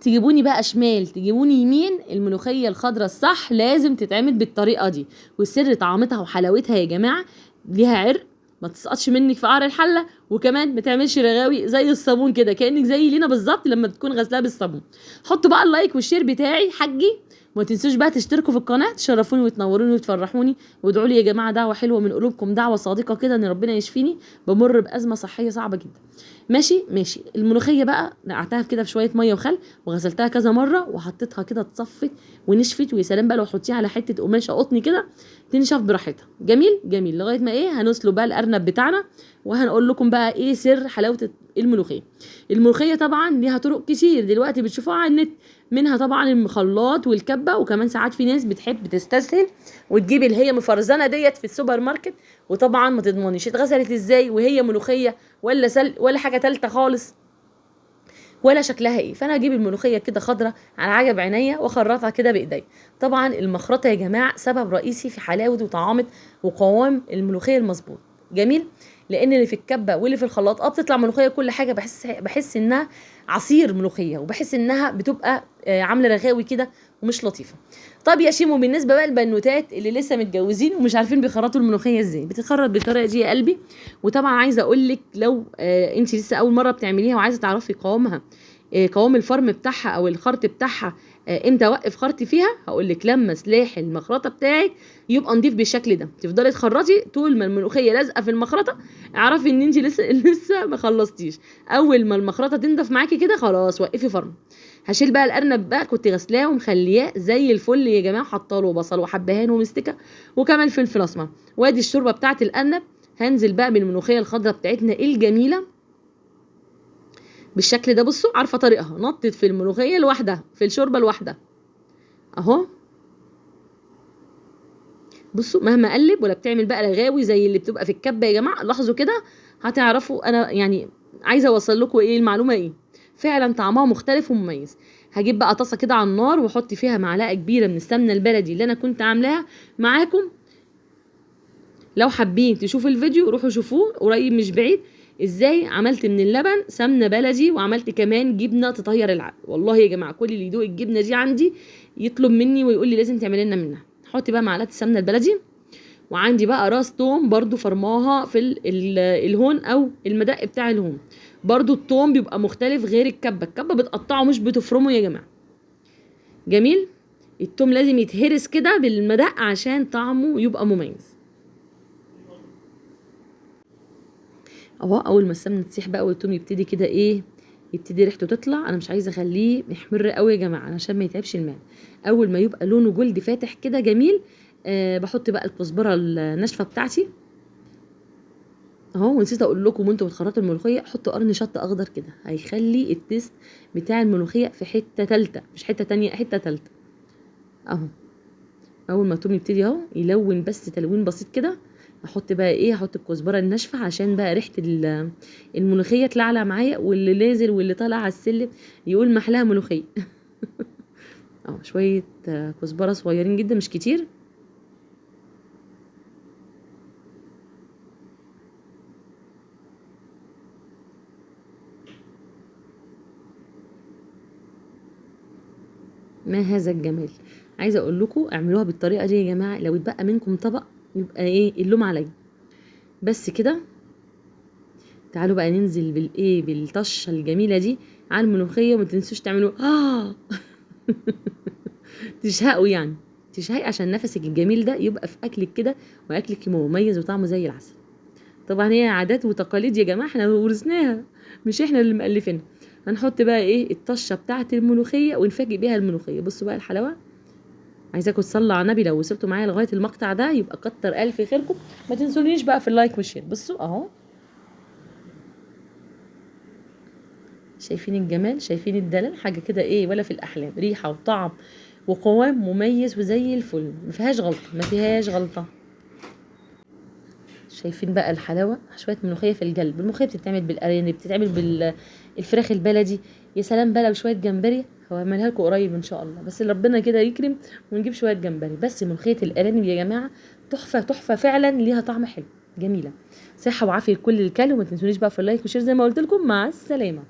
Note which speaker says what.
Speaker 1: تجيبوني بقى شمال تجيبوني يمين، الملوخيه الخضراء الصح لازم تتعمل بالطريقه دي. والسر طعمتها وحلاوتها يا جماعه، ليها عرق ما تسقطش منك في قعر الحله، وكمان ما تعملش رغاوي زي الصابون كده، كانك زي لينا بالظبط لما بتكون غسلاها بالصابون. حطوا بقى اللايك والشير بتاعي حجي، وما تنسوش بقى تشتركوا في القناه، تشرفوني وتنوروني وتفرحوني، وادعوا لي يا جماعه دعوه حلوه من قلوبكم، دعوه صادقه كده ان ربنا يشفيني، بمر بازمه صحيه صعبه جدا. ماشي. الملوخيه بقى نقعتها كده في شويه ميه وخل، وغسلتها كذا مره وحطيتها كده اتصفت ونشفت، ويا سلام بقى لو حطيها على حته قماشه قطن كده تنشف براحتها. جميل لغايه ما ايه هنسلق بقى الارنب بتاعنا، وهنقول لكم بقى ايه سر حلاوه الملوخيه. الملوخيه طبعا ليها طرق كتير دلوقتي بتشوفوها على النت، منها طبعا المخلاط والكبه، وكمان ساعات في ناس بتحب تستسهل وتجيب اللي هي مفرزنه ديت في السوبر ماركت، وطبعا ما تضمنيش اتغسلت ازاي وهي ملوخيه ولا سلق ولا حاجه تالته خالص ولا شكلها ايه. فانا هجيب الملوخيه كده خضره على عجب عينيا واخرطها كده بايدي. طبعا المخرطه يا جماعه سبب رئيسي في حلاوه وطعامه وقوام الملوخيه المظبوط. جميل. لان اللي في الكبه واللي في الخلاط بتطلع ملوخيه كل حاجه، بحس انها عصير ملوخيه، وبحس انها بتبقى عامله رغاوي كده ومش لطيفه. طب يا شيمو، بالنسبه بقى للبنوتات اللي لسه متجوزين ومش عارفين بيخرطوا الملوخيه ازاي، بتتخرط بالطريقه دي يا قلبي. وطبعا عايزه اقول لك لو انت لسه اول مره بتعمليها وعايزه تعرفي قوامها، قوام الفرم بتاعها او الخرط بتاعها، امتى اوقف خرط فيها، هقول لك لما سلاح المخرطه بتاعك يبقى نضيف بالشكل ده. تفضلي تخرطي طول ما الملوخيه لازقه في المخرطه، اعرفي ان انت لسه ما خلصتيش. اول ما المخرطه تنضف معاكي كده خلاص وقفي فرم. هشيل بقى الارنب بقى، كنت غسلاه ومخلياه زي الفل يا جماعه، حاطه له بصل وحبهان ومستكه وكمان فلفل اسمر، وادي الشوربه بتاعه الارنب. هنزل بقى بالملوخيه الخضراء بتاعتنا الجميله بالشكل ده. بصوا عارفه طريقها، نطت في الملوخيه لوحدها في الشوربه لوحدها اهو. بصوا مهما اقلب ولا بتعمل بقى رغاوي زي اللي بتبقى في الكبه يا جماعه، لاحظوا كده هتعرفوا انا يعني عايزه اوصل لكم ايه المعلومه ايه. فعلا طعمها مختلف ومميز. هجيب بقى طاسه كده على النار واحط فيها معلقه كبيره من السمنه البلدي اللي انا كنت عاملاها معاكم. لو حابين تشوفوا الفيديو روحوا شوفوه قريب مش بعيد، ازاي عملت من اللبن سمنه بلدي، وعملت كمان جبنه تطير العقل. والله يا جماعه كل اللي يدوق الجبنه دي عندي يطلب مني ويقول لي لازم تعملي لنا منها. حطي بقى معلقه السمنه البلدي، وعندي بقى راس توم برضو فرماها في الهون او المدق بتاع الهون. برضو التوم بيبقى مختلف غير الكبه بتقطعه مش بتفرمه يا جماعه. جميل. التوم لازم يتهرس كده بالمدق عشان طعمه يبقى مميز اهو. اول ما السمنه تسيح بقى والثوم يبتدي كده ايه، يبتدي ريحته تطلع، انا مش عايزه اخليه محمر قوي يا جماعه علشان ما يتعبش المعده. اول ما يبقى لونه جلد فاتح كده جميل، بحط بقى الكزبره الناشفه بتاعتي اهو. ونسيت اقول لكم وانتوا بتخرطوا الملوخيه حطوا قرن شطه اخضر كده، هيخلي التيست بتاع الملوخيه في حته تالته، مش حته تانية، حته تالته اهو. اول ما الثوم يبتدي اهو يلون بس تلوين بسيط كده، احط بقى ايه، احط الكزبره الناشفه عشان بقى ريحه الملوخيه تلعلع معايا، واللي نازل واللي طالع على السلم يقول محلاها ملوخيه. اه شويه كزبره صغيرين جدا مش كتير. ما هذا الجمال. عايزه اقول لكم اعملوها بالطريقه دي يا جماعه، لو اتبقى منكم طبق يبقى ايه اللوم عليا. بس كده تعالوا بقى ننزل بالايه بالطشه الجميله دي على الملوخيه، وما تنسوش تعملوا تشهقوا يعني، تشهقي عشان نفسك الجميل ده يبقى في اكلك كده، واكلك مميز وطعمه زي العسل. طبعا هي عادات وتقاليد يا جماعه احنا ورثناها، مش احنا اللي مؤلفينها. هنحط بقى ايه الطشه بتاعه الملوخيه ونفاجئ بيها الملوخيه. بصوا بقى الحلاوه. عايزاكم تصلوا على النبي، لو وصلتوا معايا لغايه المقطع ده يبقى كتر الف خيركم. ما تنسونيش بقى في اللايك والشير. بصوا اهو، شايفين الجمال، شايفين الدلال، حاجه كده ايه ولا في الاحلام، ريحه وطعم وقوام مميز وزي الفل، ما فيهاش غلطه، ما فيهاش غلطه. شايفين بقى الحلاوه، شويه ملوخيه في القلب. الملوخيه بتتعمل بالارانب، بتتعمل بالفراخ البلدي، يا سلام بقى لو شويه جمبري. هعملها لكم قريب ان شاء الله، بس ربنا كده يكرم ونجيب شويه جمبري. بس ملوخيه الارانب يا جماعه تحفه تحفه فعلا، ليها طعم حلو، جميله. صحه وعافيه لكل الكل. وما تنسونيش بقى في اللايك والشير زي ما قلت لكم. مع السلامه.